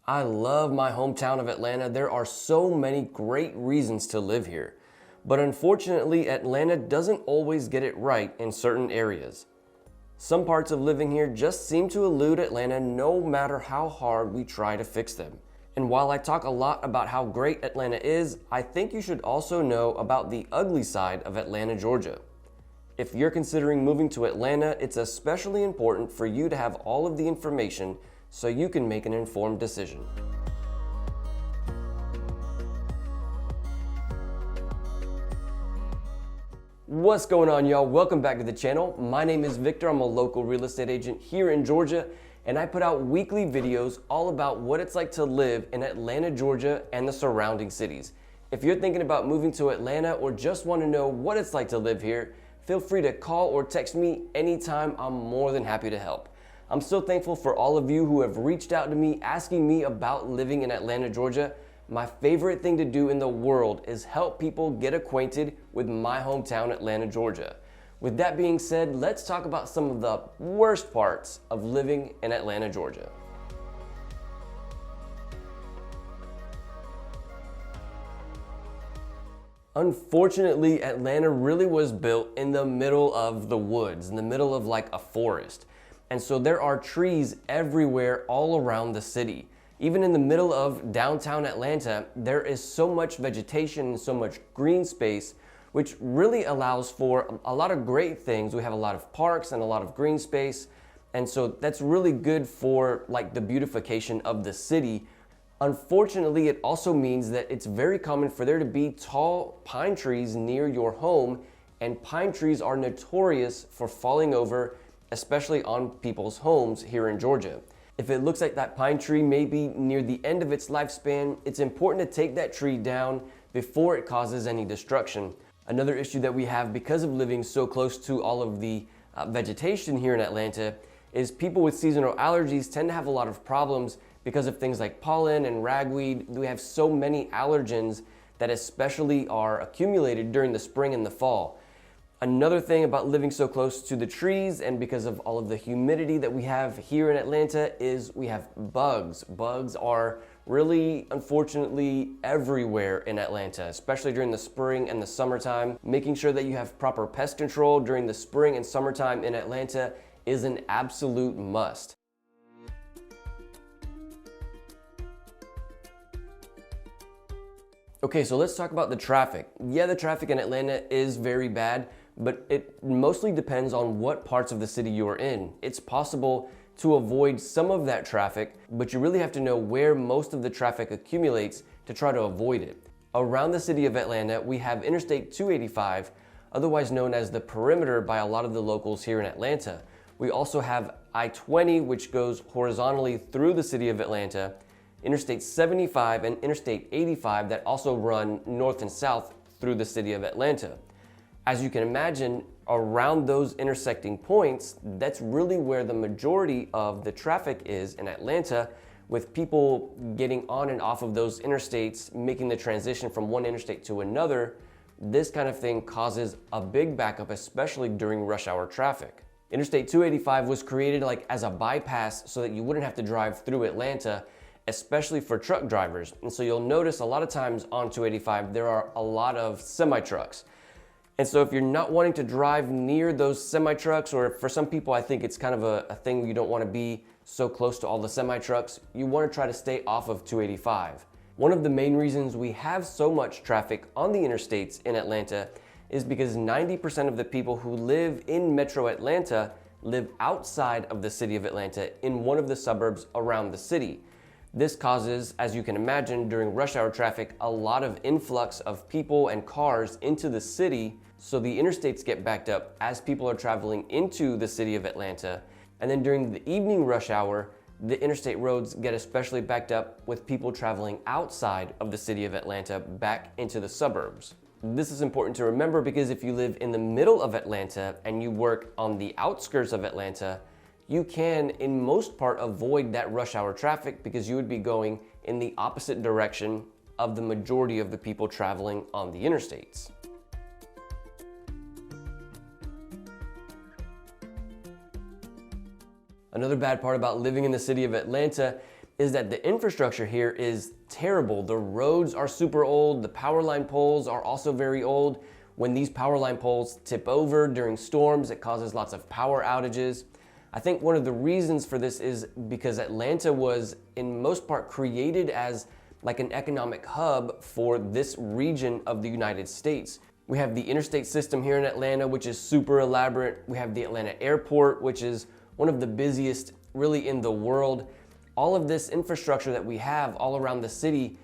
I love my hometown of Atlanta. There are so many great reasons to live here. But unfortunately, Atlanta doesn't always get it right in certain areas. Some parts of living here just seem to elude Atlanta no matter how hard we try to fix them. And while I talk a lot about how great Atlanta is, I think you should also know about the ugly side of Atlanta, Georgia. If you're considering moving to Atlanta, it's especially important for you to have all of the information so you can make an informed decision. What's going on, y'all? Welcome back to the channel. My name is Victor. I'm a local real estate agent here in Georgia, and I put out weekly videos all about what it's like to live in Atlanta, Georgia, and the surrounding cities. If you're thinking about moving to Atlanta or just want to know what it's like to live here, feel free to call or text me anytime. I'm more than happy to help. I'm so thankful for all of you who have reached out to me asking me about living in Atlanta, Georgia. My favorite thing to do in the world is help people get acquainted with my hometown, Atlanta, Georgia. With that being said, let's talk about some of the worst parts of living in Atlanta, Georgia. Unfortunately, Atlanta really was built in the middle of the woods, in the middle of like a forest. And so there are trees everywhere all around the city. Even in the middle of downtown Atlanta, there is so much vegetation and so much green space, which really allows for a lot of great things. We have a lot of parks and a lot of green space. And so that's really good for like the beautification of the city. Unfortunately, it also means that it's very common for there to be tall pine trees near your home, and pine trees are notorious for falling over, especially on people's homes here in Georgia. If it looks like that pine tree may be near the end of its lifespan, it's important to take that tree down before it causes any destruction. Another issue that we have because of living so close to all of the vegetation here in Atlanta is people with seasonal allergies tend to have a lot of problems because of things like pollen and ragweed. We have so many allergens that especially are accumulated during the spring and the fall. Another thing about living so close to the trees and because of all of the humidity that we have here in Atlanta is we have bugs. Bugs are really, unfortunately, everywhere in Atlanta, especially during the spring and the summertime. Making sure that you have proper pest control during the spring and summertime in Atlanta is an absolute must. Okay, so let's talk about the traffic. Yeah, the traffic in Atlanta is very bad, but it mostly depends on what parts of the city you're in. It's possible to avoid some of that traffic, but you really have to know where most of the traffic accumulates to try to avoid it. Around the city of Atlanta, we have Interstate 285, otherwise known as the perimeter by a lot of the locals here in Atlanta. We also have I-20, which goes horizontally through the city of Atlanta, Interstate 75 and Interstate 85 that also run north and south through the city of Atlanta. As you can imagine, around those intersecting points, that's really where the majority of the traffic is in Atlanta, with people getting on and off of those interstates, making the transition from one interstate to another. This kind of thing causes a big backup, especially during rush hour traffic. Interstate 285 was created like as a bypass so that you wouldn't have to drive through Atlanta, especially for truck drivers. And so you'll notice a lot of times on 285, there are a lot of semi-trucks. And so if you're not wanting to drive near those semi-trucks, or for some people, I think it's kind of a thing you don't want to be so close to all the semi-trucks, you want to try to stay off of 285. One of the main reasons we have so much traffic on the interstates in Atlanta is because 90% of the people who live in Metro Atlanta live outside of the city of Atlanta in one of the suburbs around the city. This causes, as you can imagine, during rush hour traffic, a lot of influx of people and cars into the city, so the interstates get backed up as people are traveling into the city of Atlanta. And then during the evening rush hour, the interstate roads get especially backed up with people traveling outside of the city of Atlanta back into the suburbs. This is important to remember because if you live in the middle of Atlanta and you work on the outskirts of Atlanta, you can, in most part, avoid that rush hour traffic because you would be going in the opposite direction of the majority of the people traveling on the interstates. Another bad part about living in the city of Atlanta is that the infrastructure here is terrible. The roads are super old. The power line poles are also very old. When these power line poles tip over during storms, it causes lots of power outages. I think one of the reasons for this is because Atlanta was, in most part, created as like an economic hub for this region of the United States. We have the interstate system here in Atlanta, which is super elaborate. We have the Atlanta airport, which is one of the busiest really in the world. All of this infrastructure that we have all around the city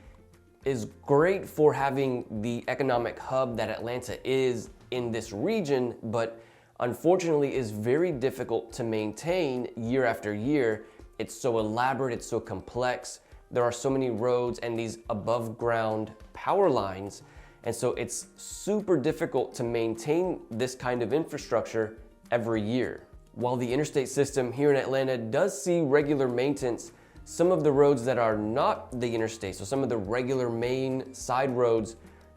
is great for having the economic hub that Atlanta is in this region, but unfortunately is very difficult to maintain year after year. It's so elaborate, it's so complex. There are so many roads and these above ground power lines. And so it's super difficult to maintain this kind of infrastructure every year. While the interstate system here in Atlanta does see regular maintenance, some of the roads that are not the interstate, so some of the regular main side roads,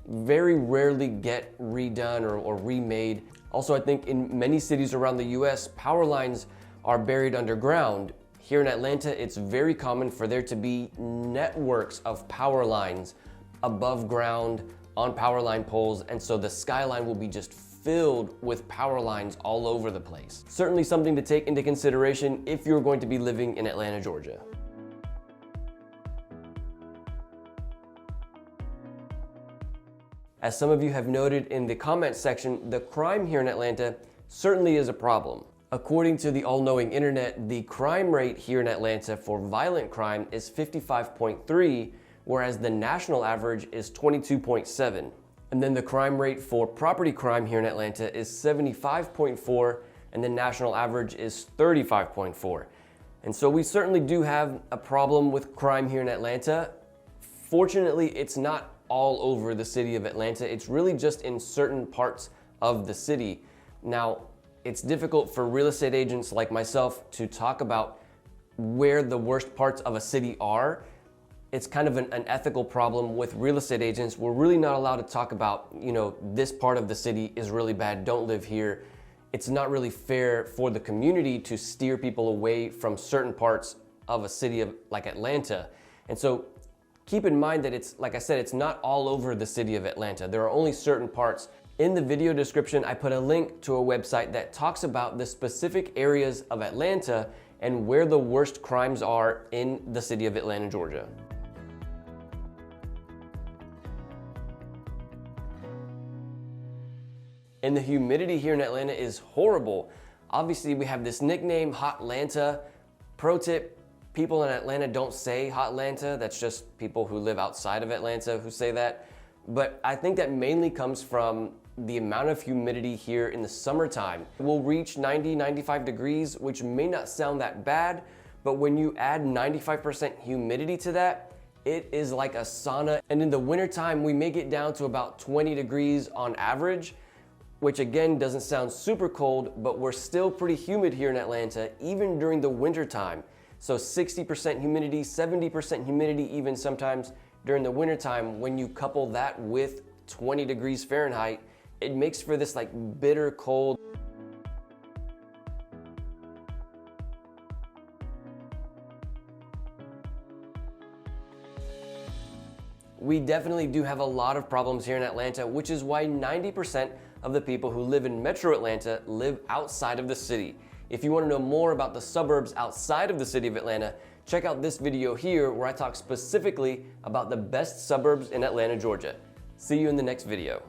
very rarely get redone or remade. Also, I think in many cities around the US, power lines are buried underground. Here in Atlanta, it's very common for there to be networks of power lines above ground on power line poles, and so the skyline will be just filled with power lines all over the place. Certainly something to take into consideration if you're going to be living in Atlanta, Georgia. As some of you have noted in the comments section, the crime here in Atlanta certainly is a problem. According to the all-knowing internet, the crime rate here in Atlanta for violent crime is 55.3, whereas the national average is 22.7. And then the crime rate for property crime here in Atlanta is 75.4, and the national average is 35.4. And so we certainly do have a problem with crime here in Atlanta. Fortunately, it's not all over the city of Atlanta. It's really just in certain parts of the city. Now, it's difficult for real estate agents like myself to talk about where the worst parts of a city are. It's kind of an ethical problem with real estate agents. We're really not allowed to talk about, this part of the city is really bad, don't live here. It's not really fair for the community to steer people away from certain parts of a city like Atlanta. And so keep in mind that it's, like I said, it's not all over the city of Atlanta. There are only certain parts. In the video description, I put a link to a website that talks about the specific areas of Atlanta and where the worst crimes are in the city of Atlanta, Georgia. And the humidity here in Atlanta is horrible. Obviously, we have this nickname, Hotlanta. Pro tip, people in Atlanta don't say Hotlanta. That's just people who live outside of Atlanta who say that. But I think that mainly comes from the amount of humidity here in the summertime. We'll reach 90, 95 degrees, which may not sound that bad, but when you add 95% humidity to that, it is like a sauna. And in the wintertime, we may get down to about 20 degrees on average, which again doesn't sound super cold, but we're still pretty humid here in Atlanta, even during the wintertime. So 60% humidity, 70% humidity even sometimes during the wintertime. When you couple that with 20 degrees Fahrenheit, it makes for this like bitter cold. We definitely do have a lot of problems here in Atlanta, which is why 90% of the people who live in Metro Atlanta live outside of the city. If you want to know more about the suburbs outside of the city of Atlanta, check out this video here where I talk specifically about the best suburbs in Atlanta, Georgia. See you in the next video.